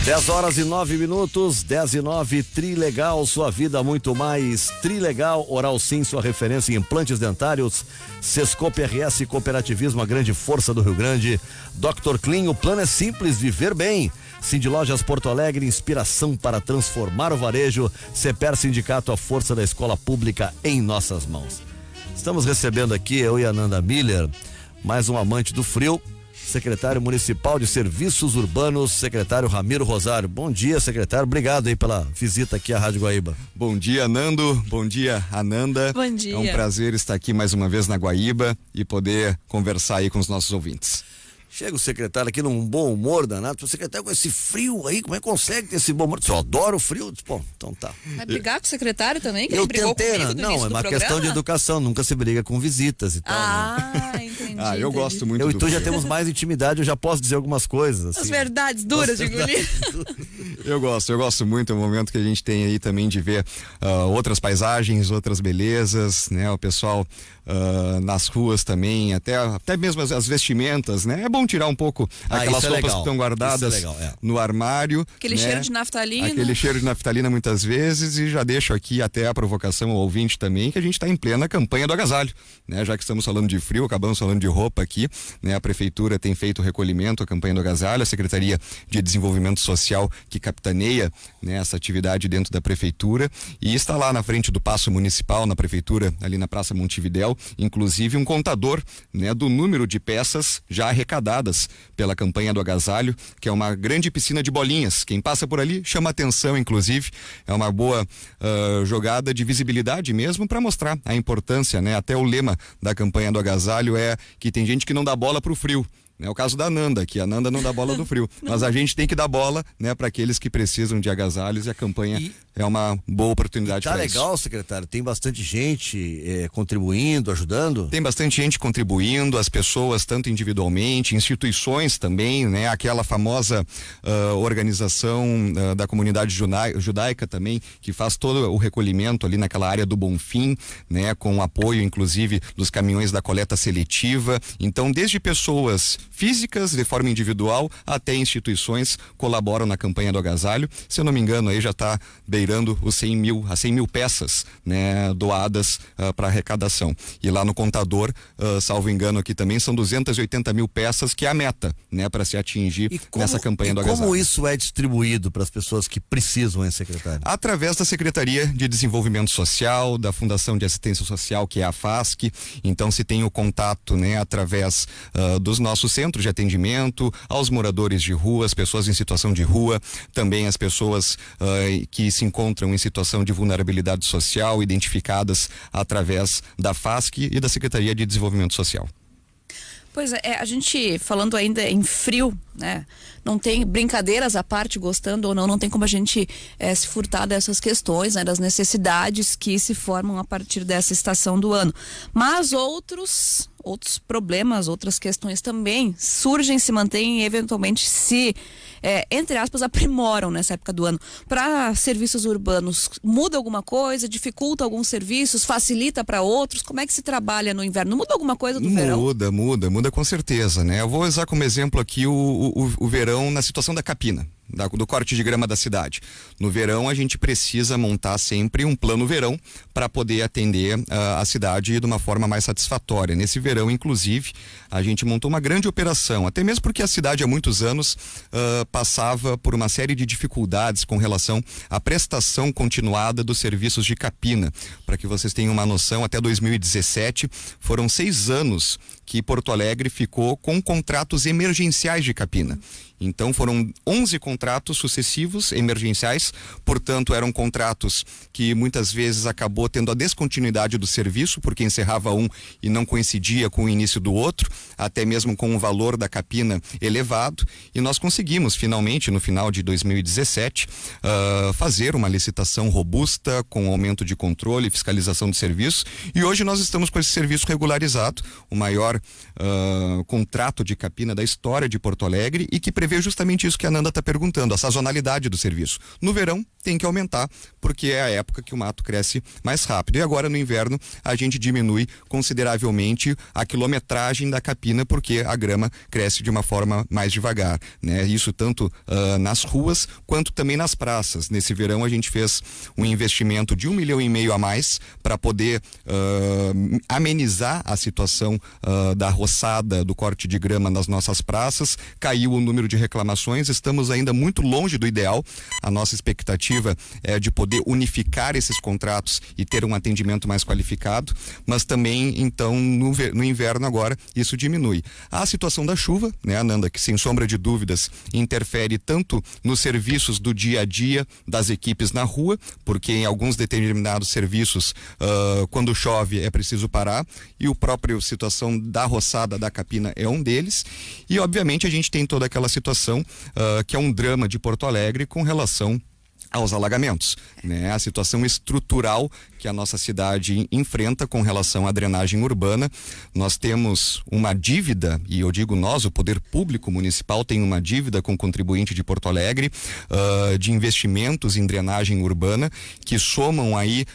10h09, 10h09, Trilegal, sua vida muito mais. Trilegal, Oral Sim, sua referência em implantes dentários. Sescope RS, cooperativismo, a grande força do Rio Grande. Dr. Clean, o plano é simples, viver bem. Cindy Lojas Porto Alegre, inspiração para transformar o varejo. Seper Sindicato, a força da escola pública em nossas mãos. Estamos recebendo aqui, eu e a Nanda Miller, mais um amante do frio, secretário municipal de Serviços Urbanos, secretário Ramiro Rosário. Bom dia, secretário. Obrigado aí pela visita aqui à Rádio Guaíba. Bom dia, Nando. Bom dia, Ananda. Bom dia. É um prazer estar aqui mais uma vez na Guaíba e poder conversar aí com os nossos ouvintes. Chega o secretário aqui num bom humor danado. O secretário com esse frio aí, como é que consegue ter esse bom humor? Eu adoro o frio. Bom, então tá. Vai brigar com o secretário também? Que eu ele brigou tentei, comigo no não, início é do uma programa? questão de educação, nunca se briga com visitas e tal. Ah, entendi. Eu gosto muito Eu do e tu já frio. temos mais intimidade, eu já posso dizer algumas coisas. As Assim. verdades duras de engolir. Eu gosto muito. É um momento que a gente tem aí também de ver outras paisagens, outras belezas, né? O pessoal nas ruas também, até mesmo as vestimentas, né? É bom tirar um pouco aquelas roupas que estão guardadas no armário. Aquele cheiro de naftalina. Aquele cheiro de naftalina muitas vezes, e já deixo aqui até a provocação ao ouvinte também, que a gente está em plena campanha do agasalho, né? Já que estamos falando de frio, acabamos falando de roupa aqui, né? A prefeitura tem feito o recolhimento, a campanha do agasalho, a Secretaria de Desenvolvimento Social que capitaneia, né, essa atividade dentro da prefeitura, e está lá na frente do Paço Municipal, na prefeitura, ali na Praça Montevidéu, inclusive um contador, né, do número de peças já arrecadadas pela campanha do agasalho, que é uma grande piscina de bolinhas. Quem passa por ali chama atenção, inclusive, é uma boa jogada de visibilidade mesmo para mostrar a importância, né? Até o lema da campanha do agasalho é que tem gente que não dá bola pro frio. É o caso da Nanda, que a Nanda não dá bola do frio, mas a gente tem que dar bola, né, para aqueles que precisam de agasalhos, e a campanha é uma boa oportunidade para isso. Tá legal, secretário, tem bastante gente contribuindo, ajudando? Tem bastante gente contribuindo, as pessoas tanto individualmente, instituições também, né, aquela famosa organização da comunidade judaica também, que faz todo o recolhimento ali naquela área do Bonfim, né, com o apoio inclusive dos caminhões da coleta seletiva. Então, desde pessoas físicas, de forma individual, até instituições colaboram na campanha do agasalho. Se eu não me engano, aí já está beirando os 100 mil peças, né, doadas para arrecadação. E lá no contador, salvo engano aqui também, são 280 mil peças, que é a meta, né, para se atingir nessa campanha do agasalho. Como isso é distribuído para as pessoas que precisam, hein, secretário? Através da Secretaria de Desenvolvimento Social, da Fundação de Assistência Social, que é a FASC. Então, se tem o contato, né, através dos nossos centros de atendimento aos moradores de rua, as pessoas em situação de rua, também as pessoas que se encontram em situação de vulnerabilidade social, identificadas através da FASC e da Secretaria de Desenvolvimento Social. Pois é, a gente falando ainda em frio, né? Não tem brincadeiras à parte, gostando ou não tem como a gente se furtar dessas questões, né? Das necessidades que se formam a partir dessa estação do ano. Mas outros problemas, outras questões também surgem, se mantêm e eventualmente se, entre aspas, aprimoram nessa época do ano. Para serviços urbanos, muda alguma coisa, dificulta alguns serviços, facilita para outros? Como é que se trabalha no inverno? Muda alguma coisa do verão? Muda com certeza, né? Eu vou usar como exemplo aqui o verão na situação da capina, do corte de grama da cidade. No verão, a gente precisa montar sempre um plano verão para poder atender a cidade de uma forma mais satisfatória. Nesse verão, inclusive, a gente montou uma grande operação, até mesmo porque a cidade há muitos anos passava por uma série de dificuldades com relação à prestação continuada dos serviços de capina. Para que vocês tenham uma noção, até 2017 foram 6 anos que Porto Alegre ficou com contratos emergenciais de capina. Então foram 11 contratos sucessivos emergenciais, portanto eram contratos que muitas vezes acabou tendo a descontinuidade do serviço, porque encerrava um e não coincidia com o início do outro, até mesmo com o valor da capina elevado, e nós conseguimos finalmente no final de 2017 fazer uma licitação robusta, com aumento de controle e fiscalização de serviço, e hoje nós estamos com esse serviço regularizado, o maior contrato de capina da história de Porto Alegre, e que prevê justamente isso que a Nanda está perguntando. perguntando, a sazonalidade do serviço. No verão tem que aumentar, porque é a época que o mato cresce mais rápido. E agora no inverno a gente diminui consideravelmente a quilometragem da capina, porque a grama cresce de uma forma mais devagar, né? Isso tanto nas ruas quanto também nas praças. Nesse verão a gente fez um investimento de 1,5 milhão a mais para poder amenizar a situação da roçada, do corte de grama nas nossas praças. Caiu o número de reclamações, estamos ainda muito longe do ideal. A nossa expectativa é de poder unificar esses contratos e ter um atendimento mais qualificado, mas também, então, no inverno agora, isso diminui. A situação da chuva, né, Ananda, que sem sombra de dúvidas interfere tanto nos serviços do dia a dia das equipes na rua, porque em alguns determinados serviços, quando chove é preciso parar, e o próprio situação da roçada da capina é um deles, e obviamente a gente tem toda aquela situação que é um drama de Porto Alegre com relação aos alagamentos, né? A situação estrutural que a nossa cidade enfrenta com relação à drenagem urbana. Nós temos uma dívida, e eu digo nós, o poder público municipal tem uma dívida com o contribuinte de Porto Alegre, de investimentos em drenagem urbana, que somam aí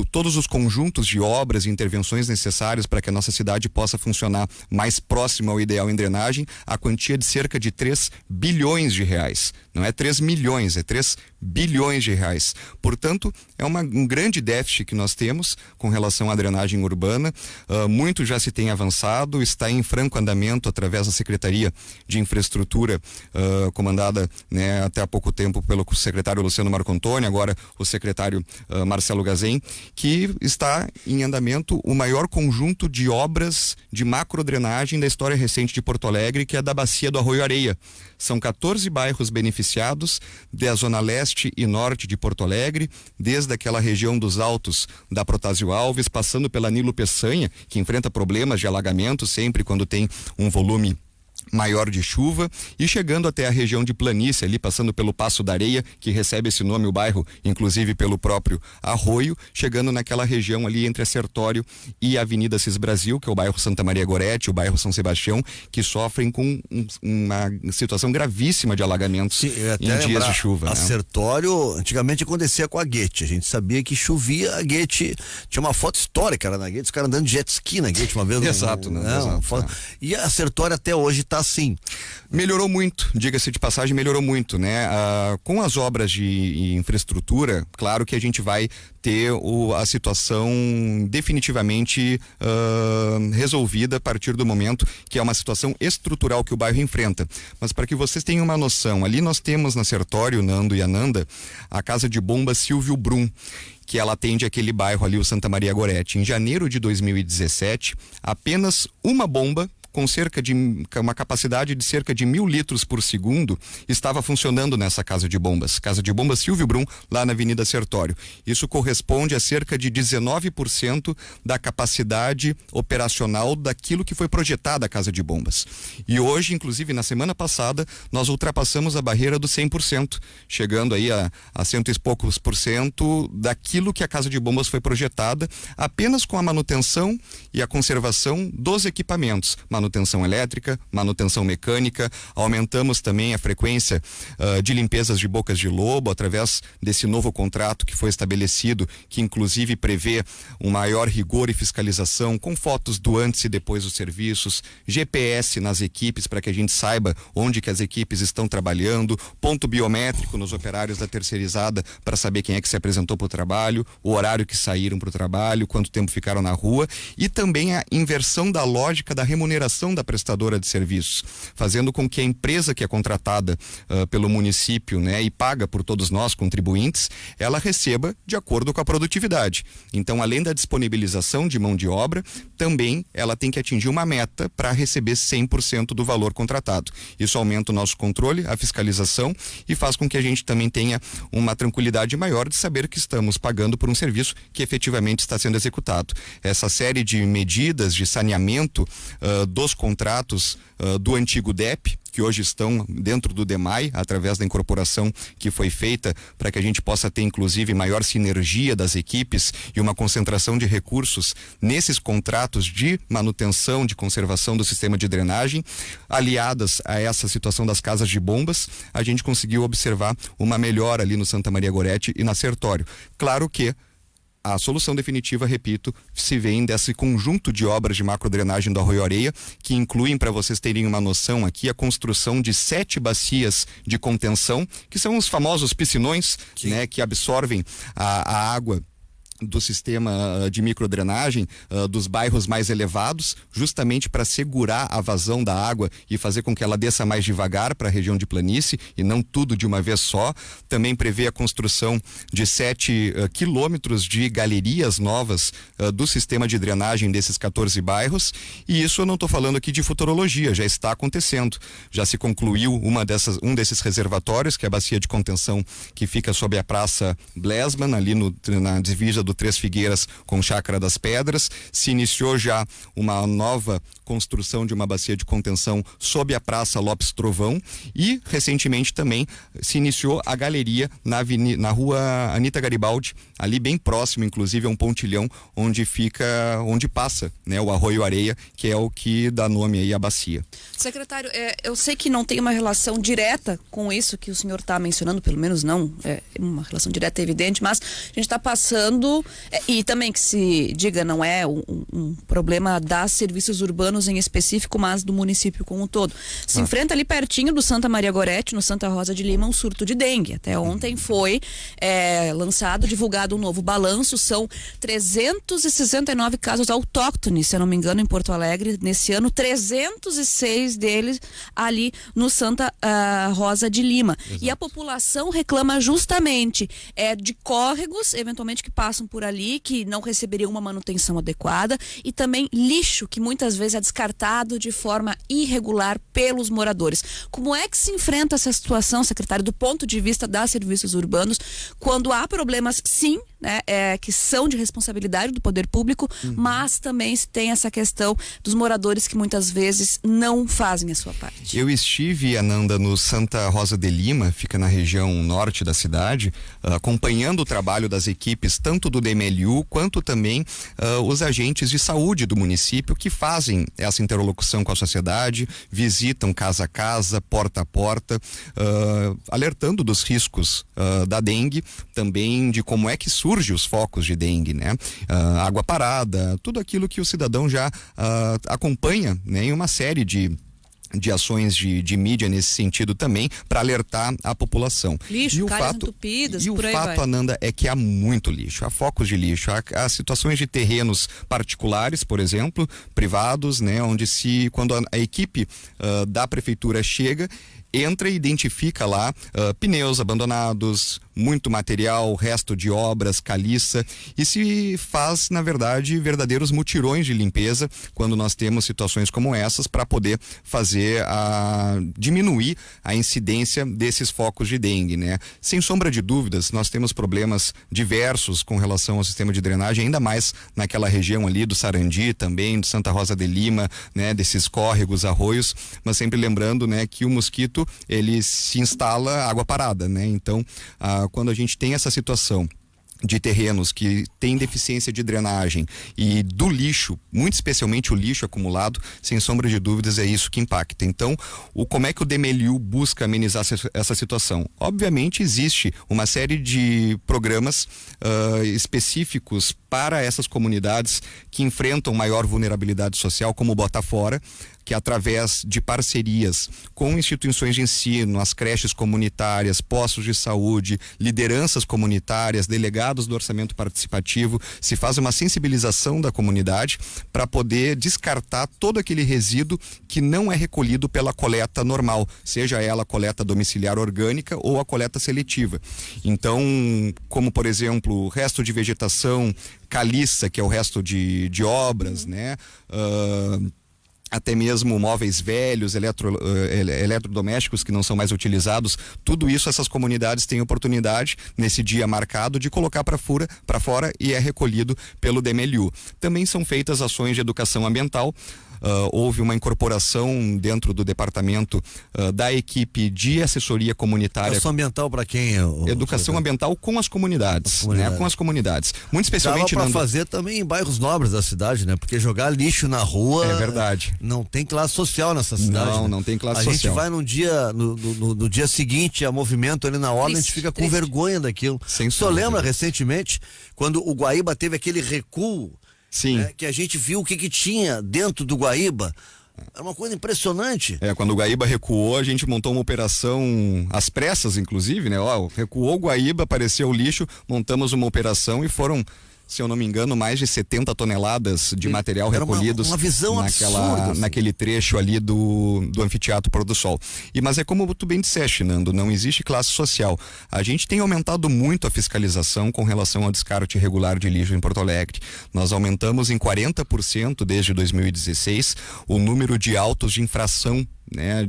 todos os conjuntos de obras e intervenções necessárias para que a nossa cidade possa funcionar mais próxima ao ideal em drenagem, a quantia de cerca de 3 bilhões de reais. Não é 3 milhões, é 3 bilhões de reais. Portanto, é um grande déficit que nós temos com relação à drenagem urbana. Muito já se tem avançado, está em franco andamento através da Secretaria de Infraestrutura, comandada, né, até há pouco tempo pelo secretário Luciano Marco Antônio, agora o secretário Marcelo Gazem, que está em andamento o maior conjunto de obras de macrodrenagem da história recente de Porto Alegre, que é da bacia do Arroio Areia. São 14 bairros beneficiados da zona leste e norte de Porto Alegre, desde aquela região dos Altos da Protásio Alves, passando pela Nilo Peçanha, que enfrenta problemas de alagamento sempre quando tem um volume maior de chuva, e chegando até a região de planície, ali passando pelo Passo da Areia, que recebe esse nome, o bairro, inclusive pelo próprio arroio, chegando naquela região ali entre a Sertório e a Avenida Cis Brasil, que é o bairro Santa Maria Gorete, o bairro São Sebastião, que sofrem com uma situação gravíssima de alagamentos. Sim, em dias de chuva. A Sertório, antigamente acontecia com a Guete, a gente sabia que chovia, a Guete tinha uma foto histórica lá na Guete, os caras andando de jet ski na Guete uma vez. Exato, exato. E a Sertório até hoje está assim. Melhorou muito, diga-se de passagem, melhorou muito, né? Com as obras de infraestrutura, claro que a gente vai ter a situação definitivamente resolvida a partir do momento que é uma situação estrutural que o bairro enfrenta. Mas para que vocês tenham uma noção, ali nós temos na Sertório, Nando e Ananda, a casa de bomba Silvio Brum, que ela atende aquele bairro ali, o Santa Maria Gorete. Em janeiro de 2017, apenas uma bomba com uma capacidade de cerca de 1.000 litros por segundo, estava funcionando nessa casa de bombas Silvio Brum, lá na Avenida Sertório. Isso corresponde a cerca de 19% da capacidade operacional daquilo que foi projetada a casa de bombas. E hoje, inclusive na semana passada, nós ultrapassamos a barreira dos 100%, chegando aí a 100 e poucos por cento daquilo que a casa de bombas foi projetada, apenas com a manutenção e a conservação dos equipamentos, manutenção elétrica, manutenção mecânica. Aumentamos também a frequência de limpezas de bocas de lobo através desse novo contrato que foi estabelecido, que inclusive prevê um maior rigor e fiscalização com fotos do antes e depois dos serviços, GPS nas equipes para que a gente saiba onde que as equipes estão trabalhando, ponto biométrico nos operários da terceirizada para saber quem é que se apresentou para o trabalho, o horário que saíram para o trabalho, quanto tempo ficaram na rua, e também a inversão da lógica da remuneração da prestadora de serviços, fazendo com que a empresa que é contratada pelo município, né, e paga por todos nós, contribuintes, ela receba de acordo com a produtividade. Então, além da disponibilização de mão de obra, também ela tem que atingir uma meta para receber 100% do valor contratado. Isso aumenta o nosso controle, a fiscalização, e faz com que a gente também tenha uma tranquilidade maior de saber que estamos pagando por um serviço que efetivamente está sendo executado. Essa série de medidas de saneamento do dos contratos do antigo DEP, que hoje estão dentro do DEMAI, através da incorporação que foi feita para que a gente possa ter, inclusive, maior sinergia das equipes e uma concentração de recursos nesses contratos de manutenção, de conservação do sistema de drenagem, aliadas a essa situação das casas de bombas, a gente conseguiu observar uma melhora ali no Santa Maria Gorete e na Sertório. Claro que a solução definitiva, repito, se vem desse conjunto de obras de macrodrenagem do Arroio Areia, que incluem, para vocês terem uma noção aqui, a construção de 7 bacias de contenção, que são os famosos piscinões, né, que absorvem a água do sistema de microdrenagem dos bairros mais elevados, justamente para segurar a vazão da água e fazer com que ela desça mais devagar para a região de planície e não tudo de uma vez só. Também prevê a construção de 7 quilômetros de galerias novas do sistema de drenagem desses 14 bairros, e isso eu não estou falando aqui de futurologia, já está acontecendo. Já se concluiu um desses reservatórios, que é a bacia de contenção que fica sob a Praça Blesman, ali na divisa do Três Figueiras com Chácara das Pedras. Se iniciou já uma nova construção de uma bacia de contenção sob a Praça Lopes Trovão, e recentemente também se iniciou a galeria na rua Anita Garibaldi, ali bem próximo, inclusive, a um pontilhão onde passa, né, o Arroio Areia, que é o que dá nome aí à bacia. Secretário, eu sei que não tem uma relação direta com isso que o senhor está mencionando, pelo menos não uma relação direta evidente, mas a gente está passando, e também que se diga, não é um problema das serviços urbanos em específico, mas do município como um todo. Se enfrenta ali pertinho do Santa Maria Gorete, no Santa Rosa de Lima, um surto de dengue. Até ontem foi divulgado um novo balanço, são 369 casos autóctones, se eu não me engano, em Porto Alegre, nesse ano, 306 deles ali no Santa Rosa de Lima. Exato. E a população reclama justamente de córregos, eventualmente, que passam por ali, que não receberiam uma manutenção adequada, e também lixo, que muitas vezes é descartado de forma irregular pelos moradores. Como é que se enfrenta essa situação, secretário, do ponto de vista das serviços urbanos, quando há problemas, sim, né, que são de responsabilidade do poder público, mas também se tem essa questão dos moradores que muitas vezes não fazem a sua parte? Eu estive, Ananda, no Santa Rosa de Lima, fica na região norte da cidade, acompanhando o trabalho das equipes, tanto do DMLU quanto também os agentes de saúde do município, que fazem essa interlocução com a sociedade, visitam casa a casa, porta a porta, alertando dos riscos da dengue, também de como é que surge os focos de dengue, né? Água parada, tudo aquilo que o cidadão já acompanha, né, em uma série de ações de mídia nesse sentido também, para alertar a população. Lixo, calhas entupidas, por aí vai. O fato, Ananda, é que há muito lixo, há focos de lixo, há situações de terrenos particulares, por exemplo, privados, né, onde quando a equipe da prefeitura chega, entra e identifica lá pneus abandonados, muito material, resto de obras, caliça, e se faz, na verdade, verdadeiros mutirões de limpeza quando nós temos situações como essas, para poder diminuir a incidência desses focos de dengue, né? Sem sombra de dúvidas, nós temos problemas diversos com relação ao sistema de drenagem, ainda mais naquela região ali do Sarandi também, do Santa Rosa de Lima, né? Desses córregos, arroios, mas sempre lembrando, né, que o mosquito, ele se instala água parada, né? Então, quando a gente tem essa situação de terrenos que têm deficiência de drenagem e do lixo, muito especialmente o lixo acumulado, sem sombra de dúvidas é isso que impacta. Então, como é que o DMLU busca amenizar essa situação? Obviamente existe uma série de programas específicos para essas comunidades que enfrentam maior vulnerabilidade social, como o Bota Fora, que através de parcerias com instituições de ensino, as creches comunitárias, postos de saúde, lideranças comunitárias, delegados do orçamento participativo, se faz uma sensibilização da comunidade para poder descartar todo aquele resíduo que não é recolhido pela coleta normal, seja ela a coleta domiciliar orgânica ou a coleta seletiva. Então, como por exemplo, resto de vegetação, caliça, que é o resto de obras, né? Até mesmo móveis velhos, eletrodomésticos que não são mais utilizados, tudo isso essas comunidades têm oportunidade nesse dia marcado de colocar para fora e é recolhido pelo DMLU. Também são feitas ações de educação ambiental houve uma incorporação dentro do departamento da equipe de assessoria comunitária. Educação ambiental para quem? Educação ambiental com as comunidades, né? Com as comunidades. Muito especialmente para fazer também em bairros nobres da cidade, né? Porque jogar lixo na rua é verdade. Não tem classe social nessa cidade. Não, né? não tem classe social. A gente vai num dia, no dia seguinte a movimento ali na hora, a gente fica com vergonha daquilo. Só lembra recentemente quando o Guaíba teve aquele recuo, sim, né, que a gente viu o que tinha dentro do Guaíba. Era uma coisa impressionante. Quando o Guaíba recuou, a gente montou uma operação às pressas, inclusive, né? Recuou o Guaíba, apareceu o lixo, montamos uma operação e foram, se eu não me engano, mais de 70 toneladas de material recolhidos uma visão absurda, assim, naquele trecho ali do Anfiteatro Pôr do Sol. Mas é como tu bem disseste, Nando, não existe classe social. A gente tem aumentado muito a fiscalização com relação ao descarte irregular de lixo em Porto Alegre. Nós aumentamos em 40% desde 2016 o número de autos de infração, né,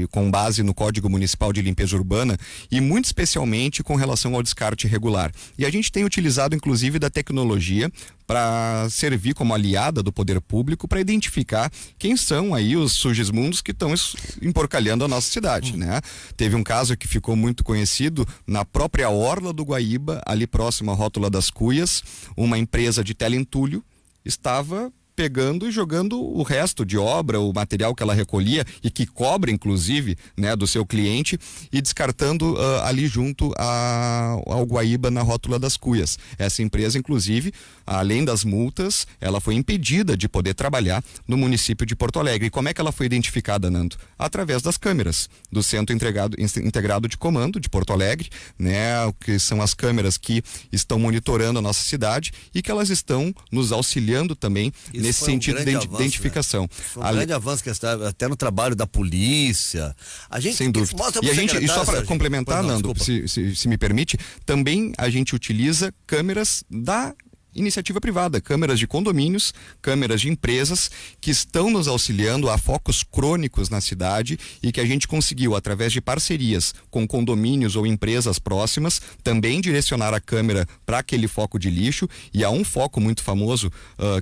com base no Código Municipal de Limpeza Urbana e muito especialmente com relação ao descarte irregular. E a gente tem utilizado inclusive da tecnologia para servir como aliada do poder público para identificar quem são aí os sujismundos que estão emporcalhando a nossa cidade, né? Teve um caso que ficou muito conhecido na própria orla do Guaíba, ali próximo à Rótula das Cuias, uma empresa de teleentulho estava pegando e jogando o resto de obra, o material que ela recolhia e que cobra inclusive, né, do seu cliente, e descartando ali junto ao Guaíba na Rótula das Cuias. Essa empresa inclusive, além das multas, ela foi impedida de poder trabalhar no município de Porto Alegre. E como é que ela foi identificada, Nando? Através das câmeras do Centro Integrado de Comando de Porto Alegre, né, que são as câmeras que estão monitorando a nossa cidade e que elas estão nos auxiliando também nesse sentido de identificação. Né? Foi um grande avanço que está até no trabalho da polícia. A gente, sem dúvida. E a gente, e só para complementar, Nando, se me permite, também a gente utiliza câmeras da iniciativa privada, câmeras de condomínios, câmeras de empresas que estão nos auxiliando a focos crônicos na cidade e que a gente conseguiu, através de parcerias com condomínios ou empresas próximas, também direcionar a câmera para aquele foco de lixo. E há um foco muito famoso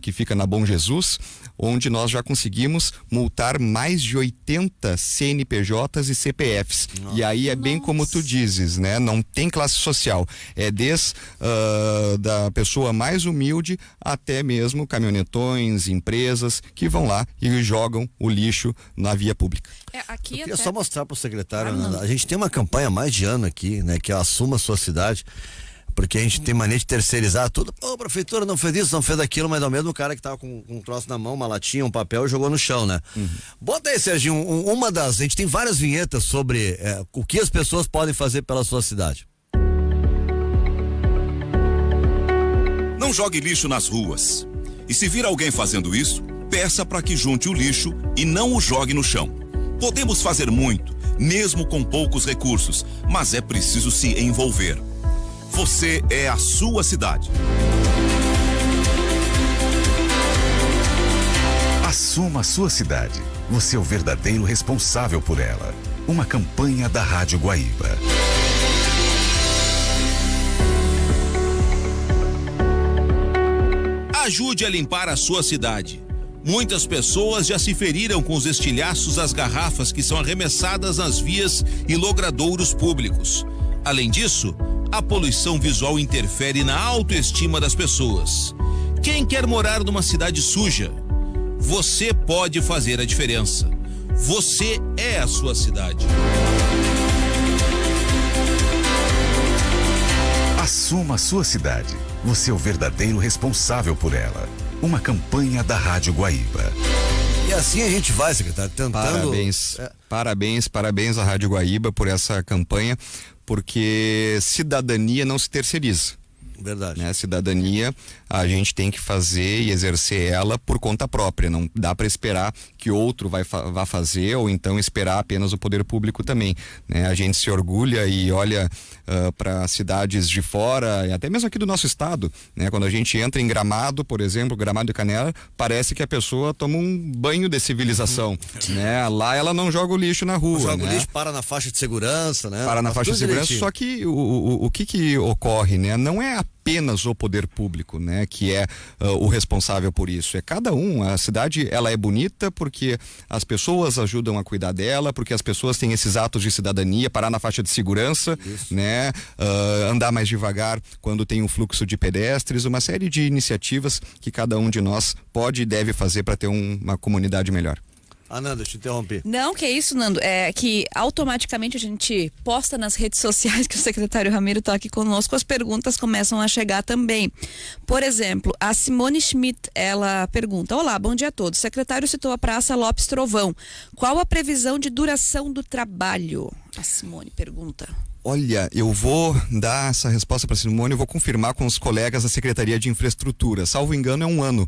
que fica na Bom Jesus, onde nós já conseguimos multar mais de 80 CNPJs e CPFs. Nossa. E aí é bem como tu dizes, né? Não tem classe social. É desde da pessoa mais humilde até mesmo caminhonetões, empresas que vão lá e jogam o lixo na via pública. Eu queria só mostrar para o secretário, a gente tem uma campanha há mais de ano aqui, né? Que é Assuma a Sua Cidade, porque a gente tem mania de terceirizar tudo. A prefeitura não fez isso, não fez aquilo, mas é o mesmo cara que tava com um troço na mão, uma latinha, um papel e jogou no chão, né? Bota aí, Serginho, a gente tem várias vinhetas sobre o que as pessoas podem fazer pela sua cidade. Não jogue lixo nas ruas. E se vir alguém fazendo isso, peça para que junte o lixo e não o jogue no chão. Podemos fazer muito, mesmo com poucos recursos, mas é preciso se envolver. Você é a sua cidade. Assuma a sua cidade. Você é o verdadeiro responsável por ela. Uma campanha da Rádio Guaíba. Ajude a limpar a sua cidade. Muitas pessoas já se feriram com os estilhaços das garrafas que são arremessadas nas vias e logradouros públicos. Além disso, a poluição visual interfere na autoestima das pessoas. Quem quer morar numa cidade suja? Você pode fazer a diferença. Você é a sua cidade. Assuma a sua cidade. Você é o verdadeiro responsável por ela. Uma campanha da Rádio Guaíba. E assim a gente vai, secretário, tentando... Parabéns à Rádio Guaíba por essa campanha, porque cidadania não se terceiriza. Verdade. Né? Cidadania a gente tem que fazer e exercer ela por conta própria. Não dá para esperar que outro vá fazer ou então esperar apenas o poder público também. Né? A gente se orgulha e olha para cidades de fora, e até mesmo aqui do nosso estado. Né? Quando a gente entra em Gramado, por exemplo, Gramado e Canela, parece que a pessoa toma um banho de civilização. Né? Lá ela não joga o lixo na rua. Joga né? o lixo, para na faixa de segurança, né? Para na faixa de segurança, só que o que ocorre, né? Não é apenas o poder público, né, que é o responsável por isso. É cada um. A cidade, ela é bonita porque as pessoas ajudam a cuidar dela, porque as pessoas têm esses atos de cidadania, parar na faixa de segurança, né, andar mais devagar quando tem um fluxo de pedestres, uma série de iniciativas que cada um de nós pode e deve fazer para ter uma comunidade melhor. Nanda, te interrompi. Não, que é isso, Nando. É que automaticamente a gente posta nas redes sociais que o secretário Ramiro está aqui conosco, as perguntas começam a chegar também. Por exemplo, a Simone Schmidt, ela pergunta: olá, bom dia a todos. O secretário citou a Praça Lopes Trovão. Qual a previsão de duração do trabalho? A Simone pergunta. Olha, eu vou dar essa resposta para a Simone, eu vou confirmar com os colegas da Secretaria de Infraestrutura. Salvo engano, é um ano,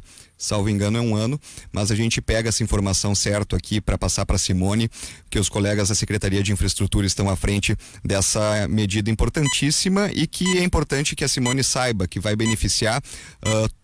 mas a gente pega essa informação certo aqui para passar para a Simone, que os colegas da Secretaria de Infraestrutura estão à frente dessa medida importantíssima e que é importante que a Simone saiba que vai beneficiar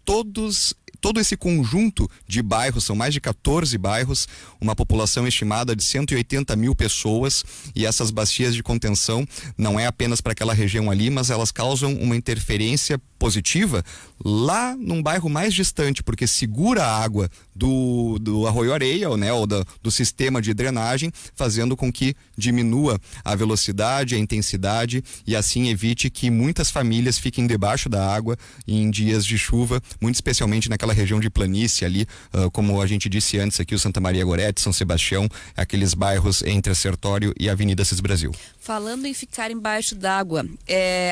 todo esse conjunto de bairros, são mais de 14 bairros, uma população estimada de 180 mil pessoas, e essas bacias de contenção não é apenas para aquela região ali, mas elas causam uma interferência positiva lá num bairro mais distante, porque segura a água do Arroio Areia, né, ou do sistema de drenagem, fazendo com que diminua a velocidade, a intensidade, e assim evite que muitas famílias fiquem debaixo da água em dias de chuva, muito especialmente naquela região de planície ali, como a gente disse antes aqui, o Santa Maria Gorete, São Sebastião, aqueles bairros entre a Sertório e a Avenida Cis Brasil. Falando em ficar embaixo d'água,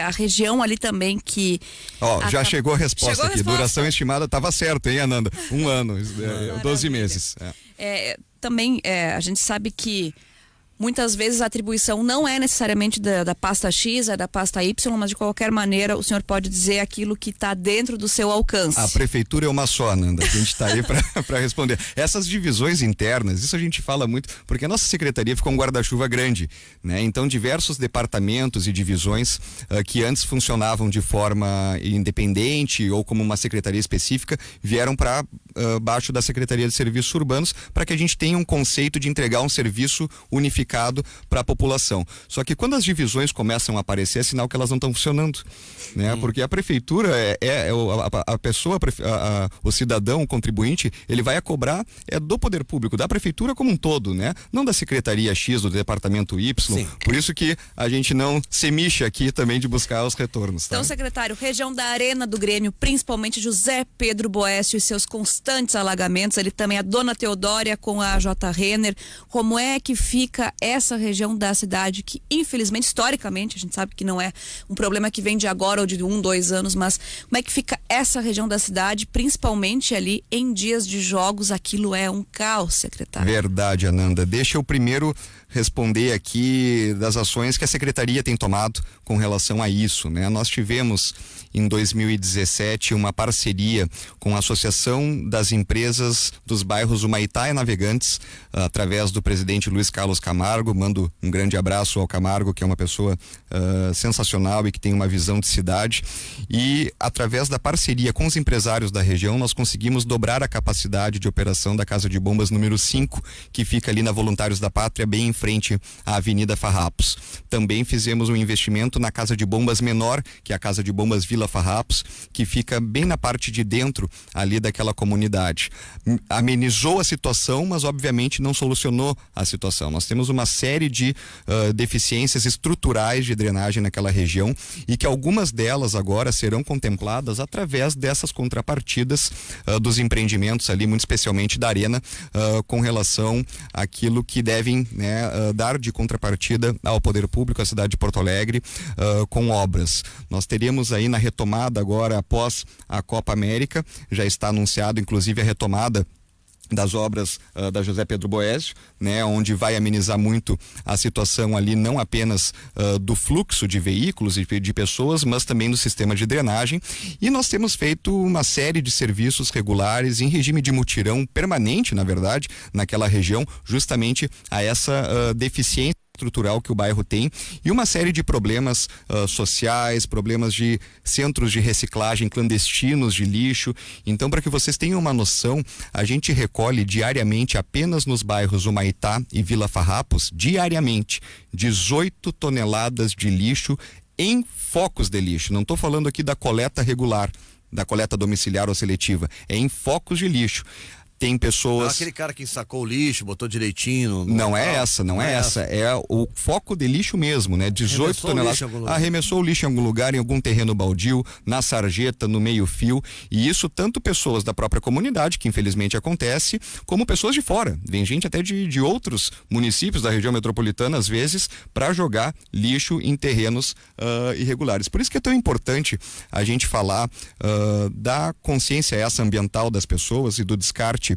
a região ali também que... já chegou a resposta chegou aqui. A resposta. Duração estimada estava certo, hein, Ananda? 1 ano, 12 meses. Também a gente sabe que muitas vezes a atribuição não é necessariamente da pasta X, é da pasta Y, mas de qualquer maneira o senhor pode dizer aquilo que está dentro do seu alcance. A prefeitura é uma só, Nanda, a gente está aí para responder. Essas divisões internas, isso a gente fala muito, porque a nossa secretaria ficou um guarda-chuva grande, né? Então diversos departamentos e divisões que antes funcionavam de forma independente ou como uma secretaria específica, vieram para baixo da Secretaria de Serviços Urbanos, para que a gente tenha um conceito de entregar um serviço unificado para a população. Só que quando as divisões começam a aparecer, é sinal que elas não estão funcionando, né? Porque a prefeitura a pessoa, o cidadão, o contribuinte, ele vai a cobrar do poder público, da prefeitura como um todo, né? Não da Secretaria X, do departamento Y. Sim. Por isso que a gente não se mexe aqui também de buscar os retornos. Tá? Então, secretário, região da Arena do Grêmio, principalmente José Pedro Boécio e seus constantes alagamentos, ele também a Dona Teodória com a J. Renner, como é que fica essa região da cidade que, infelizmente, historicamente, a gente sabe que não é um problema que vem de agora ou de 1, 2 anos, mas como é que fica essa região da cidade, principalmente ali em dias de jogos? Aquilo é um caos, secretário. Verdade, Ananda. Deixa eu primeiro responder aqui das ações que a secretaria tem tomado com relação a isso, né? Nós tivemos em 2017 uma parceria com a Associação das Empresas dos Bairros Humaitá e Navegantes, através do presidente Luiz Carlos Camargo. Mando um grande abraço ao Camargo, que é uma pessoa sensacional e que tem uma visão de cidade, e através da parceria com os empresários da região nós conseguimos dobrar a capacidade de operação da Casa de Bombas número 5, que fica ali na Voluntários da Pátria, bem em frente à Avenida Farrapos. Também fizemos um investimento na Casa de Bombas menor, que é a Casa de Bombas Vila Farrapos, que fica bem na parte de dentro ali daquela comunidade. Amenizou a situação, mas obviamente não solucionou a situação. Nós temos uma série de deficiências estruturais de drenagem naquela região, e que algumas delas agora serão contempladas através dessas contrapartidas dos empreendimentos ali, muito especialmente da Arena, com relação àquilo que devem, né, dar de contrapartida ao poder público, à cidade de Porto Alegre, com obras. Nós teríamos aí na retomada agora, após a Copa América, já está anunciado inclusive a retomada das obras da José Pedro Boécio, né, onde vai amenizar muito a situação ali, não apenas do fluxo de veículos e de pessoas, mas também do sistema de drenagem. E nós temos feito uma série de serviços regulares em regime de mutirão permanente, na verdade, naquela região, justamente a essa deficiência estrutural que o bairro tem, e uma série de problemas sociais, problemas de centros de reciclagem clandestinos de lixo. Então, para que vocês tenham uma noção, a gente recolhe diariamente, apenas nos bairros Humaitá e Vila Farrapos, diariamente 18 toneladas de lixo em focos de lixo. Não estou falando aqui da coleta regular, da coleta domiciliar ou seletiva, é em focos de lixo. Tem pessoas... Aquele cara que ensacou o lixo, botou direitinho... Não é essa. É o foco de lixo mesmo, né? 18 toneladas. Arremessou o lixo em algum lugar, em algum terreno baldio, na sarjeta, no meio-fio. E isso tanto pessoas da própria comunidade, que infelizmente acontece, como pessoas de fora. Vem gente até de outros municípios da região metropolitana, às vezes, para jogar lixo em terrenos irregulares. Por isso que é tão importante a gente falar da consciência essa ambiental das pessoas e do descarte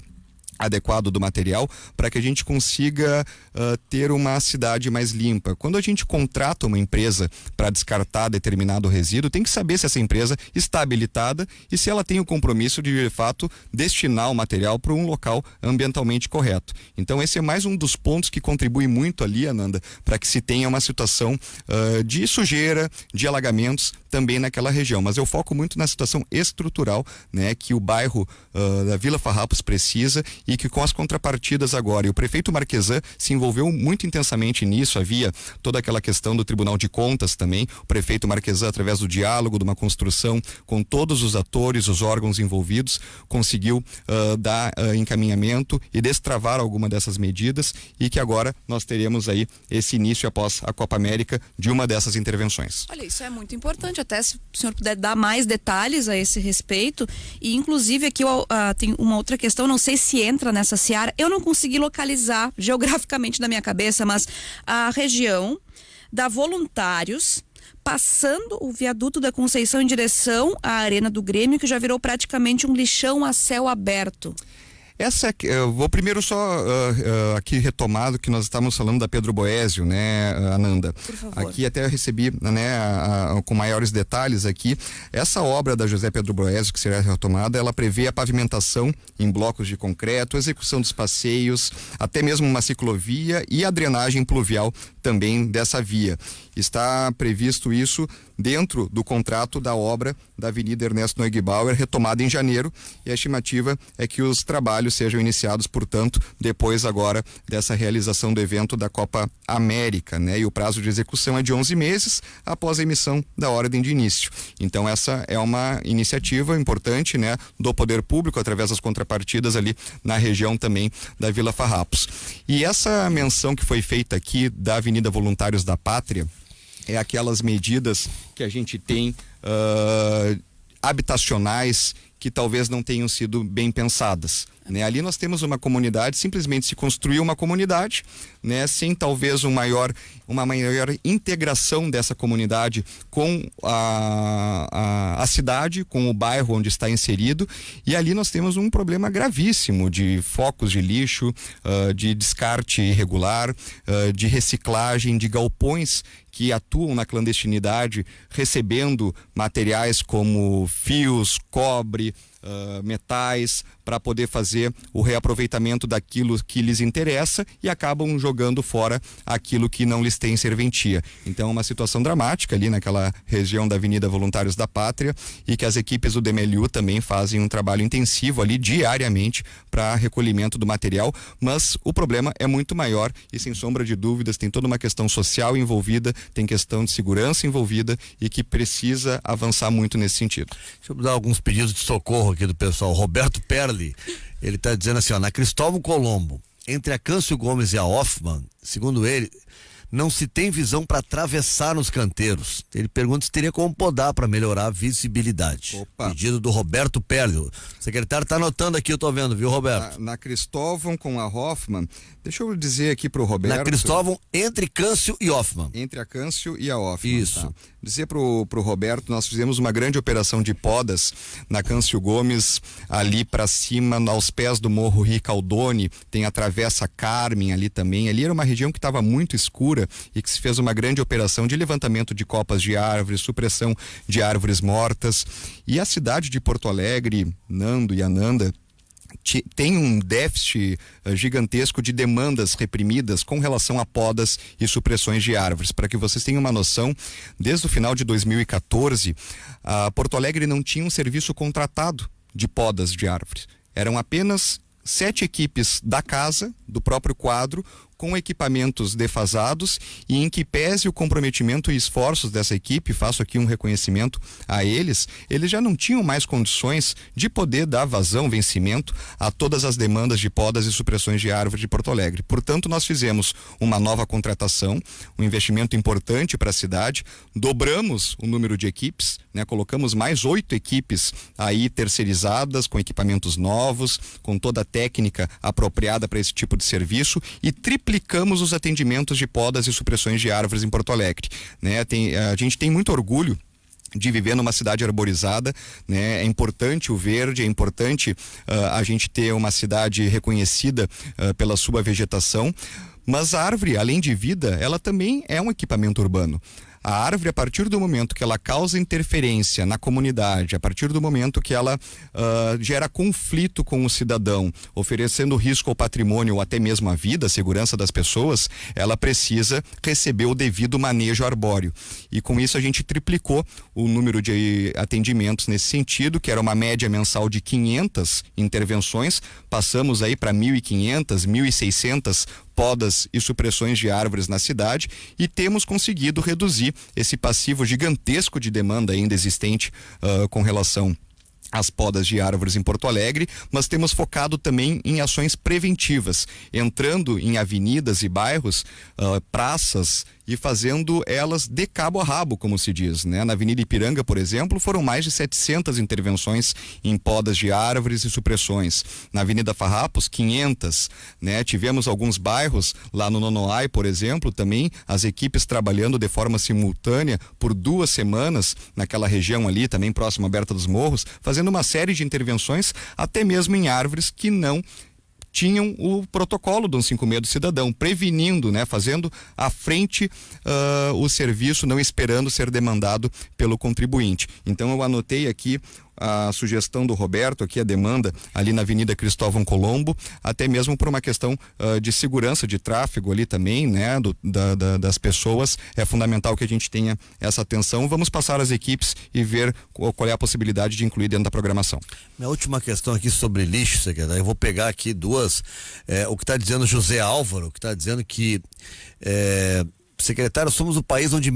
adequado do material para que a gente consiga ter uma cidade mais limpa. Quando a gente contrata uma empresa para descartar determinado resíduo, tem que saber se essa empresa está habilitada e se ela tem o compromisso de fato, destinar o material para um local ambientalmente correto. Então esse é mais um dos pontos que contribui muito ali, Ananda, para que se tenha uma situação de sujeira, de alagamentos também naquela região. Mas eu foco muito na situação estrutural, né, que o bairro da Vila Farrapos precisa e que com as contrapartidas agora, e o prefeito Marquesan se envolveu muito intensamente nisso, havia toda aquela questão do Tribunal de Contas também, o prefeito Marquesan, através do diálogo, de uma construção com todos os atores, os órgãos envolvidos, conseguiu dar encaminhamento e destravar alguma dessas medidas e que agora nós teremos aí esse início após a Copa América de uma dessas intervenções. Olha, isso é muito importante, até se o senhor puder dar mais detalhes a esse respeito, e inclusive aqui tem uma outra questão, não sei se entra nessa seara, eu não consegui localizar geograficamente na minha cabeça, mas a região da Voluntários, passando o viaduto da Conceição em direção à Arena do Grêmio, que já virou praticamente um lixão a céu aberto. Eu vou primeiro só aqui retomado que nós estávamos falando da Pedro Boésio, né, Ananda? Por favor. Aqui até eu recebi, né, com maiores detalhes aqui. Essa obra da José Pedro Boésio, que será retomada, ela prevê a pavimentação em blocos de concreto, execução dos passeios, até mesmo uma ciclovia e a drenagem pluvial também dessa via. Está previsto isso dentro do contrato da obra da Avenida Ernesto Neugebauer, retomada em janeiro, e a estimativa é que os trabalhos sejam iniciados, portanto, depois agora dessa realização do evento da Copa América, né? E o prazo de execução é de 11 meses após a emissão da ordem de início. Então essa é uma iniciativa importante, né, do poder público através das contrapartidas ali na região também da Vila Farrapos. E essa menção que foi feita aqui da Avenida Voluntários da Pátria é aquelas medidas que a gente tem habitacionais que talvez não tenham sido bem pensadas, né? Ali nós temos uma comunidade, simplesmente se construiu uma comunidade, né, sem talvez uma maior integração dessa comunidade com a cidade, com o bairro onde está inserido, e ali nós temos um problema gravíssimo de focos de lixo, de descarte irregular, de reciclagem, de galpões que atuam na clandestinidade, recebendo materiais como fios, cobre, metais, para poder fazer o reaproveitamento daquilo que lhes interessa e acabam jogando fora aquilo que não lhes tem serventia. Então, uma situação dramática ali naquela região da Avenida Voluntários da Pátria, e que as equipes do DMLU também fazem um trabalho intensivo ali diariamente para recolhimento do material, mas o problema é muito maior e, sem sombra de dúvidas, tem toda uma questão social envolvida, tem questão de segurança envolvida e que precisa avançar muito nesse sentido. Deixa eu dar alguns pedidos de socorro aqui do pessoal. Roberto Perli, ele está dizendo assim, ó, na Cristóvão Colombo, entre a Câncio Gomes e a Hoffman, segundo ele, não se tem visão para atravessar nos canteiros. Ele pergunta se teria como podar para melhorar a visibilidade. Opa. Pedido do Roberto Perli. O secretário está anotando aqui, eu tô vendo, viu, Roberto? Na Cristóvão com a Hoffman, deixa eu dizer aqui pro Roberto. Na Cristóvão, entre Câncio e Hoffman. Entre a Câncio e a Hoffman. Isso. Tá. Dizer pro Roberto, nós fizemos uma grande operação de podas na Câncio Gomes, ali para cima, aos pés do Morro Ricaldoni, tem a Travessa Carmen ali também. Ali era uma região que estava muito escura e que se fez uma grande operação de levantamento de copas de árvores, supressão de árvores mortas. E a cidade de Porto Alegre, Nando e Ananda, tem um déficit gigantesco de demandas reprimidas com relação a podas e supressões de árvores. Para que vocês tenham uma noção, desde o final de 2014, Porto Alegre não tinha um serviço contratado de podas de árvores. Eram apenas 7 equipes da casa, do próprio quadro, com equipamentos defasados e em que pese o comprometimento e esforços dessa equipe, faço aqui um reconhecimento a eles já não tinham mais condições de poder dar vazão, vencimento a todas as demandas de podas e supressões de árvore de Porto Alegre. Portanto, nós fizemos uma nova contratação, um investimento importante para a cidade, dobramos o número de equipes, né? Colocamos mais 8 equipes aí terceirizadas, com equipamentos novos, com toda a técnica apropriada para esse tipo de serviço e triplicamos os atendimentos de podas e supressões de árvores em Porto Alegre, né? A gente tem muito orgulho de viver numa cidade arborizada, né? É importante o verde, é importante a gente ter uma cidade reconhecida pela sua vegetação, mas a árvore, além de vida, ela também é um equipamento urbano. A árvore, a partir do momento que ela causa interferência na comunidade, a partir do momento que ela gera conflito com o cidadão, oferecendo risco ao patrimônio ou até mesmo à vida, à segurança das pessoas, ela precisa receber o devido manejo arbóreo. E com isso a gente triplicou o número de atendimentos nesse sentido, que era uma média mensal de 500 intervenções, passamos aí para 1.500, 1.600 podas e supressões de árvores na cidade e temos conseguido reduzir esse passivo gigantesco de demanda ainda existente com relação às podas de árvores em Porto Alegre, mas temos focado também em ações preventivas, entrando em avenidas e bairros, praças e fazendo elas de cabo a rabo, como se diz, né? Na Avenida Ipiranga, por exemplo, foram mais de 700 intervenções em podas de árvores e supressões. Na Avenida Farrapos, 500, né? Tivemos alguns bairros lá no Nonoai, por exemplo, também as equipes trabalhando de forma simultânea por 2 semanas naquela região ali, também próximo à Berta dos Morros, fazendo uma série de intervenções, até mesmo em árvores que não tinham o protocolo do 156 do cidadão, prevenindo, né, fazendo à frente o serviço, não esperando ser demandado pelo contribuinte. Então eu anotei aqui a sugestão do Roberto, aqui a demanda ali na Avenida Cristóvão Colombo, até mesmo por uma questão de segurança de tráfego ali também, né, das pessoas. É fundamental que a gente tenha essa atenção. Vamos passar as equipes e ver qual é a possibilidade de incluir dentro da programação. Minha última questão aqui sobre lixo, secretário. Eu vou pegar aqui duas. O que está dizendo José Álvaro, que está dizendo que secretário, somos o país onde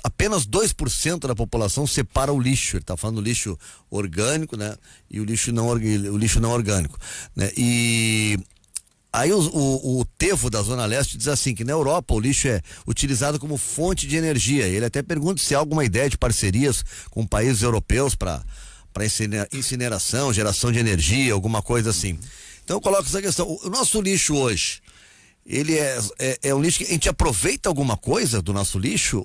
apenas 2% da população separa o lixo. Ele está falando do lixo orgânico, né? E o lixo não orgânico, né? E aí o Tevo da Zona Leste diz assim, que na Europa o lixo é utilizado como fonte de energia. Ele até pergunta se há alguma ideia de parcerias com países europeus para incineração, geração de energia, alguma coisa assim. Então eu coloco essa questão. O nosso lixo hoje, ele é um lixo que a gente aproveita alguma coisa do nosso lixo?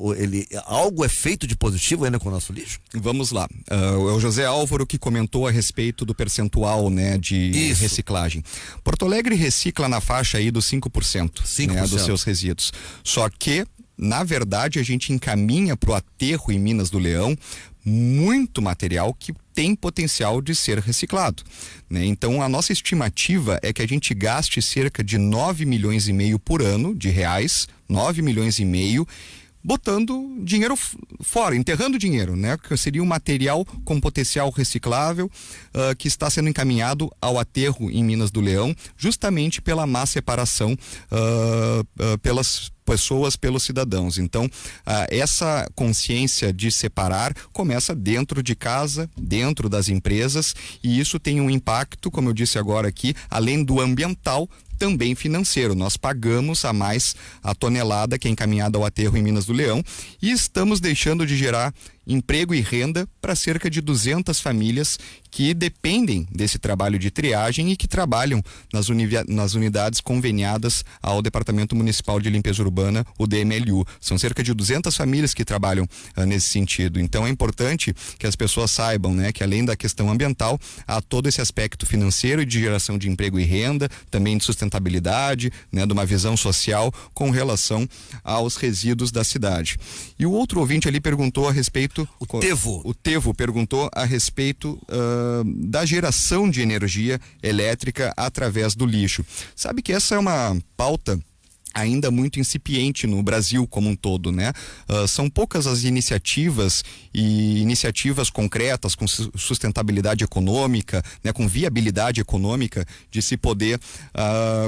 Algo é feito de positivo ainda com o nosso lixo? Vamos lá. É o José Álvaro que comentou a respeito do percentual, né, de reciclagem. Porto Alegre recicla na faixa aí dos 5%, né, dos seus resíduos. Só que, na verdade, a gente encaminha para o aterro em Minas do Leão muito material que tem potencial de ser reciclado, né? Então a nossa estimativa é que a gente gaste cerca de 9 milhões e meio por ano de reais, 9 milhões e meio, botando dinheiro fora, enterrando dinheiro, né? Que seria um material com potencial reciclável que está sendo encaminhado ao aterro em Minas do Leão, justamente pela má separação pelas pessoas, pelos cidadãos. Então, essa consciência de separar começa dentro de casa, dentro das empresas, e isso tem um impacto, como eu disse agora aqui, além do ambiental, também financeiro. Nós pagamos a mais a tonelada que é encaminhada ao aterro em Minas do Leão e estamos deixando de gerar emprego e renda para cerca de 200 famílias que dependem desse trabalho de triagem e que trabalham nas unidades conveniadas ao Departamento Municipal de Limpeza Urbana, o DMLU. São cerca de 200 famílias que trabalham nesse sentido. Então é importante que as pessoas saibam, né, que além da questão ambiental, há todo esse aspecto financeiro e de geração de emprego e renda, também de sustentabilidade, né, de uma visão social com relação aos resíduos da cidade. E o outro ouvinte ali perguntou a respeito O Tevo perguntou a respeito da geração de energia elétrica através do lixo. Sabe que essa é uma pauta ainda muito incipiente no Brasil como um todo, né? São poucas as iniciativas concretas com sustentabilidade econômica, né? Com viabilidade econômica de se poder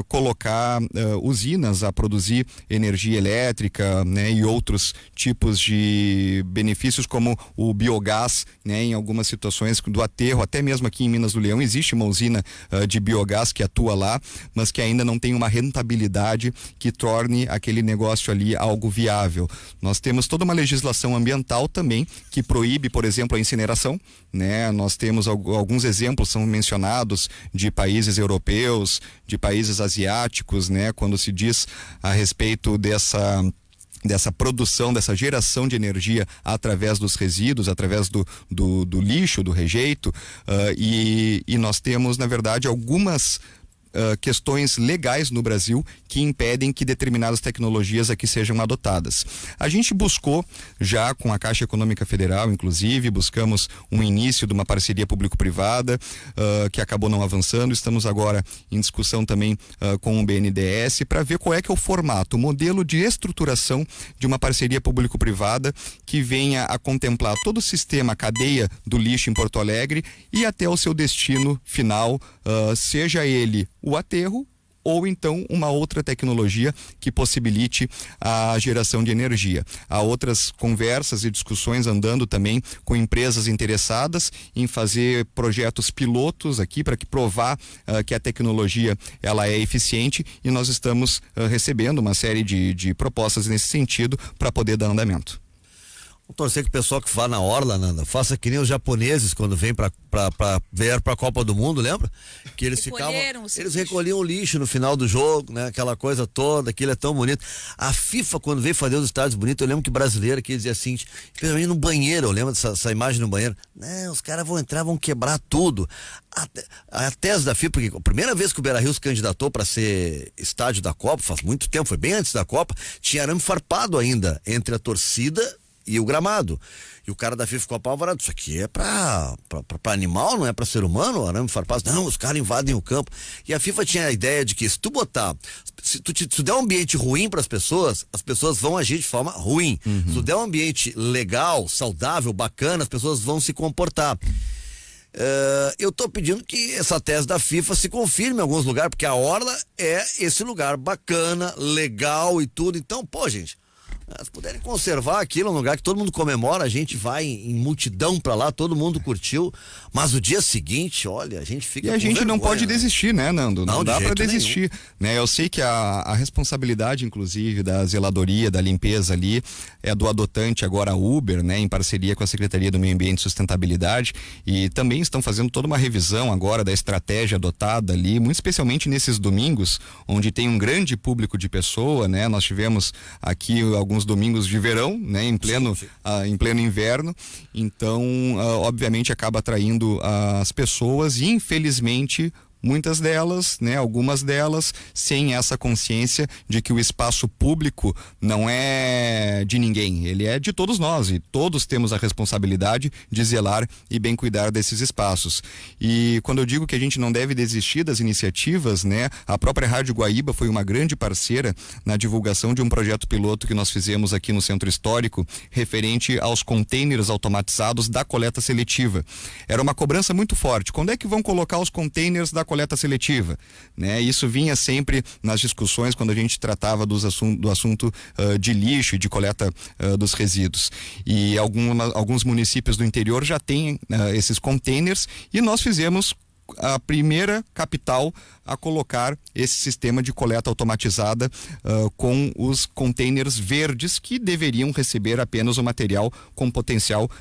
colocar usinas a produzir energia elétrica, né? E outros tipos de benefícios como o biogás, né? Em algumas situações do aterro, até mesmo aqui em Minas do Leão existe uma usina de biogás que atua lá, mas que ainda não tem uma rentabilidade que torne aquele negócio ali algo viável. Nós temos toda uma legislação ambiental também que proíbe, por exemplo, a incineração, né? Nós temos alguns exemplos são mencionados de países europeus, de países asiáticos, né? Quando se diz a respeito dessa produção, dessa geração de energia através dos resíduos, através do lixo, do rejeito, e nós temos, na verdade, algumas questões legais no Brasil que impedem que determinadas tecnologias aqui sejam adotadas. A gente buscou já com a Caixa Econômica Federal, inclusive, buscamos um início de uma parceria público-privada que acabou não avançando. Estamos agora em discussão também com o BNDES para ver qual é que é o formato, o modelo de estruturação de uma parceria público-privada que venha a contemplar todo o sistema, a cadeia do lixo em Porto Alegre e até o seu destino final, seja ele o aterro ou então uma outra tecnologia que possibilite a geração de energia. Há outras conversas e discussões andando também com empresas interessadas em fazer projetos pilotos aqui para que provar que a tecnologia ela é eficiente, e nós estamos recebendo uma série de propostas nesse sentido para poder dar andamento. Vou torcer que o pessoal que vá na orla, Nanda, faça que nem os japoneses quando vêm vieram pra Copa do Mundo, lembra? Que eles recolhiam o lixo no final do jogo, né? Aquela coisa toda, aquilo é tão bonito. A FIFA, quando veio fazer os estádios bonitos, eu lembro que brasileiro aqui dizia assim, principalmente no banheiro, eu lembro dessa imagem no banheiro, né? Os caras vão entrar, vão quebrar tudo. A tese da FIFA, porque a primeira vez que o Beira-Rio se candidatou para ser estádio da Copa, faz muito tempo, foi bem antes da Copa, tinha arame farpado ainda entre a torcida e o gramado. E o cara da FIFA ficou apavorado. Isso aqui é pra animal, não é pra ser humano, arame farpado. Não, os caras invadem o campo. E a FIFA tinha a ideia de que se tu botar, se tu der um ambiente ruim para as pessoas vão agir de forma ruim. Se tu der um ambiente legal, saudável, bacana, as pessoas vão se comportar. Eu tô pedindo que essa tese da FIFA se confirme em alguns lugares, porque a orla é esse lugar bacana, legal e tudo. Então, pô, gente, se puderem conservar aquilo, um lugar que todo mundo comemora, a gente vai em multidão pra lá, todo mundo curtiu, mas o dia seguinte, olha, a gente fica. E a gente vergonha, não pode desistir, né, Nando? Não dá pra desistir, né? Eu sei que a responsabilidade, inclusive, da zeladoria, da limpeza ali, é do adotante, agora a Uber, né, em parceria com a Secretaria do Meio Ambiente e Sustentabilidade, e também estão fazendo toda uma revisão agora da estratégia adotada ali, muito especialmente nesses domingos, onde tem um grande público de pessoa, né? Nós tivemos aqui alguns domingos de verão, né, em pleno inverno, então obviamente acaba atraindo as pessoas e infelizmente muitas delas, né, algumas delas sem essa consciência de que o espaço público não é de ninguém, ele é de todos nós e todos temos a responsabilidade de zelar e bem cuidar desses espaços. E quando eu digo que a gente não deve desistir das iniciativas, né, a própria Rádio Guaíba foi uma grande parceira na divulgação de um projeto piloto que nós fizemos aqui no Centro Histórico, referente aos containers automatizados da coleta seletiva. Era uma cobrança muito forte. Quando é que vão colocar os containers da coleta seletiva, né? Isso vinha sempre nas discussões quando a gente tratava do assunto de lixo e de coleta dos resíduos. E alguns municípios do interior já têm esses containers, e nós fizemos a primeira capital a colocar esse sistema de coleta automatizada com os containers verdes que deveriam receber apenas o material com potencial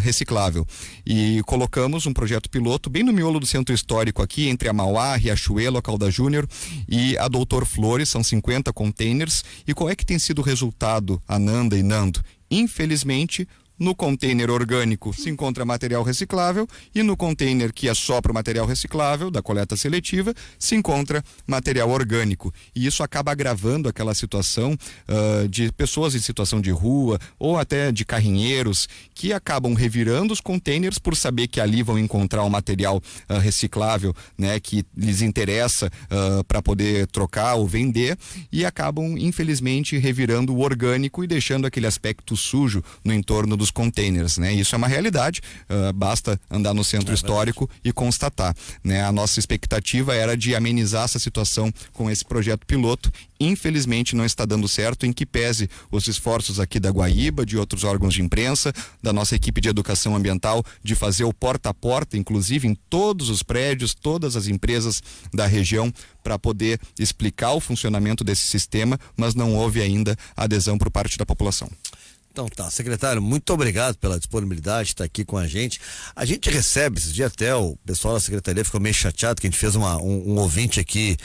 reciclável. E colocamos um projeto piloto bem no miolo do Centro Histórico aqui, entre a Mauá, Riachuelo, a Calda Júnior e a Doutor Flores, são 50 containers. E qual é que tem sido o resultado, Ananda e Nando? Infelizmente, no container orgânico se encontra material reciclável e no container que é só para o material reciclável, da coleta seletiva, se encontra material orgânico. E isso acaba agravando aquela situação de pessoas em situação de rua ou até de carrinheiros que acabam revirando os containers por saber que ali vão encontrar um material reciclável, né, que lhes interessa para poder trocar ou vender, e acabam infelizmente revirando o orgânico e deixando aquele aspecto sujo no entorno dos containers, né? Isso é uma realidade, basta andar no centro histórico e constatar, né? A nossa expectativa era de amenizar essa situação com esse projeto piloto. Infelizmente não está dando certo, em que pese os esforços aqui da Guaíba, de outros órgãos de imprensa, da nossa equipe de educação ambiental, de fazer o porta a porta, inclusive em todos os prédios, todas as empresas da região, para poder explicar o funcionamento desse sistema, mas não houve ainda adesão por parte da população. Então tá, secretário, muito obrigado pela disponibilidade de estar aqui com a gente. A gente recebe, esses dias até o pessoal da secretaria ficou meio chateado que a gente fez um ouvinte aqui,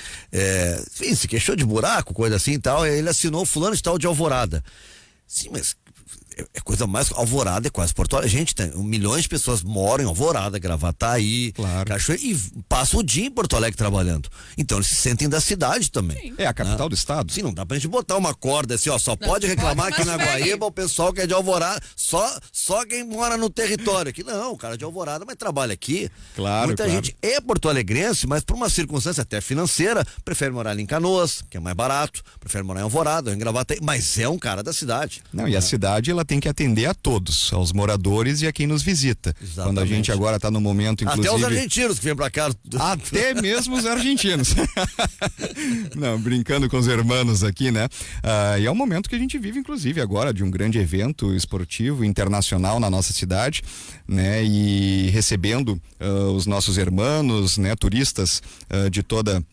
enfim, se queixou de buraco, coisa assim e tal, ele assinou fulano de tal de Alvorada. Sim, mas é coisa mais. Alvorada é quase Porto Alegre. Gente, tem milhões de pessoas moram em Alvorada, Gravataí, claro, Cachoeira, e passam o dia em Porto Alegre trabalhando. Então eles se sentem da cidade também. Sim. É a capital do estado. Sim, não dá pra gente botar uma corda assim, ó, só pode reclamar aqui na Guaíba o pessoal que é de Alvorada, só quem mora no território aqui. Não, o cara é de Alvorada, mas trabalha aqui. Claro, Muita gente é porto-alegrense, mas por uma circunstância até financeira, prefere morar ali em Canoas, que é mais barato, prefere morar em Alvorada, ou em Gravataí, mas é um cara da cidade. Não, e a cidade, ela tem que atender a todos, aos moradores e a quem nos visita. Exatamente. Quando a gente agora está no momento, inclusive... Até os argentinos que vêm pra cá. Até mesmo os argentinos. Não, brincando com os hermanos aqui, né? E é um momento que a gente vive, inclusive, agora, de um grande evento esportivo internacional na nossa cidade, né? E recebendo os nossos hermanos, né? Turistas de toda...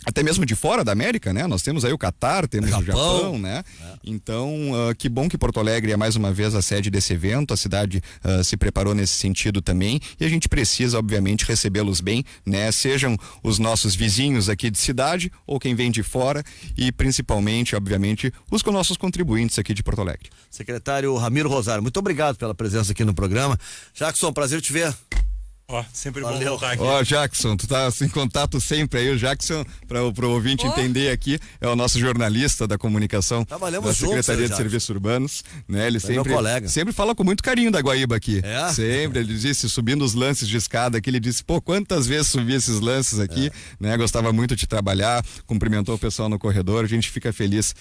Até mesmo de fora da América, né? Nós temos aí o Catar, temos o Japão, né? Então, que bom que Porto Alegre é mais uma vez a sede desse evento, a cidade se preparou nesse sentido também, e a gente precisa, obviamente, recebê-los bem, né? Sejam os nossos vizinhos aqui de cidade, ou quem vem de fora, e principalmente, obviamente, os nossos contribuintes aqui de Porto Alegre. Secretário Ramiro Rosário, muito obrigado pela presença aqui no programa. Jackson, prazer te ver. Sempre Valeu. bom voltar aqui. Jackson, tu tá em contato sempre aí, o Jackson, pro ouvinte entender aqui, é o nosso jornalista da comunicação Trabalhamos da juntos, Secretaria de Jackson. Serviços Urbanos, né? Ele Meu colega. sempre fala com muito carinho da Guaíba aqui. É? Sempre, ele disse, subindo os lances de escada aqui, ele disse, quantas vezes subi esses lances aqui, né? Gostava muito de trabalhar, cumprimentou o pessoal no corredor, a gente fica feliz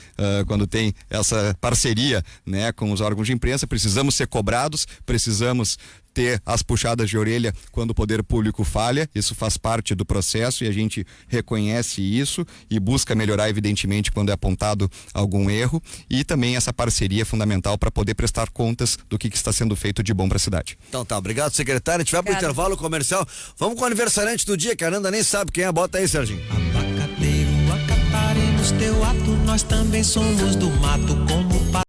quando tem essa parceria, né? Com os órgãos de imprensa, precisamos ser cobrados, precisamos ter as puxadas de orelha quando o poder público falha, isso faz parte do processo e a gente reconhece isso e busca melhorar, evidentemente, quando é apontado algum erro, e também essa parceria é fundamental para poder prestar contas do que está sendo feito de bom para a cidade. Então tá, obrigado, secretário. A gente vai pro intervalo comercial. Vamos com o aniversariante do dia, que a Ananda nem sabe quem é. Bota aí, Serginho. Abacateiro, acataremos teu ato, nós também somos do mato, como